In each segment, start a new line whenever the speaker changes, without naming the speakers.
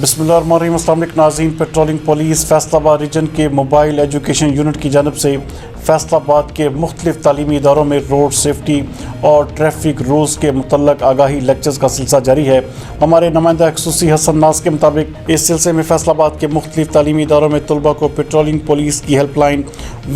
بسم اللہ الرحمن الرحیم۔ السلام علیکم ناظرین، پٹرولنگ پولیس فیصل آباد ریجن کے موبائل ایجوکیشن یونٹ کی جانب سے فیصل آباد کے مختلف تعلیمی اداروں میں روڈ سیفٹی اور ٹریفک رولز کے متعلق آگاہی لیکچرز کا سلسلہ جاری ہے۔ ہمارے نمائندہ خصوصی احسن الناس کے مطابق اس سلسلے میں فیصل آباد کے مختلف تعلیمی اداروں میں طلباء کو پٹرولنگ پولیس کی ہیلپ لائن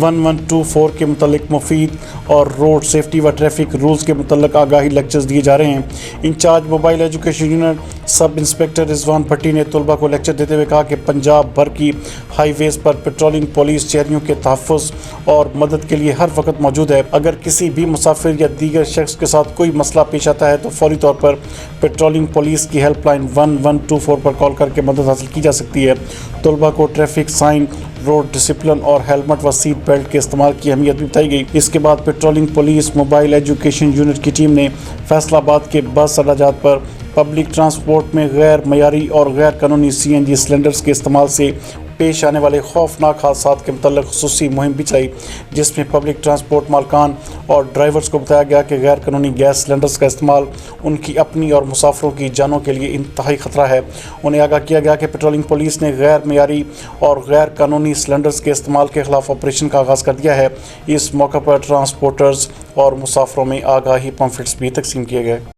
1124 کے متعلق مفید اور روڈ سیفٹی و ٹریفک رولز کے متعلق آگاہی لیکچرز دیے جا رہے ہیں۔ Incharge mobile education unit sub inspector Rizwan Bhatti نے طلباء کو لیکچر دیتے ہوئے کہا کہ پنجاب بھر کی ہائی ویز پر پٹرولنگ پولیس شہریوں کے تحفظ اور مدد کے لیے ہر وقت موجود ہے۔ اگر کسی بھی مسافر یا دیگر شخص کے ساتھ کوئی مسئلہ پیش آتا ہے تو فوری طور پر پٹرولنگ پولیس کی ہیلپ لائن 1124 پر کال کر کے مدد حاصل کی جا سکتی ہے۔ طلباء کو ٹریفک سائن، روڈ ڈسپلن اور ہیلمٹ و سیٹ بیلٹ کے استعمال کی اہمیت بھی بتائی گئی۔ اس کے بعد patrolling police mobile education unit کی ٹیم نے فیصل آباد کے بس اڈہ جات پر پبلک ٹرانسپورٹ میں غیر معیاری اور غیر قانونی CNG سلنڈرز کے استعمال سے پیش آنے والے خوفناک حادثات کے متعلق خصوصی مہم بھی چلائی، جس میں پبلک ٹرانسپورٹ مالکان اور ڈرائیورز کو بتایا گیا کہ غیر قانونی گیس سلنڈرز کا استعمال ان کی اپنی اور مسافروں کی جانوں کے لیے انتہائی خطرہ ہے۔ انہیں آگاہ کیا گیا کہ پٹرولنگ پولیس نے غیر معیاری اور غیر قانونی سلنڈرز کے استعمال کے خلاف آپریشن کا آغاز کر دیا ہے۔ اس موقع پر ٹرانسپورٹرز اور مسافروں میں آگاہی پمفلٹس بھی تقسیم کیے گئے۔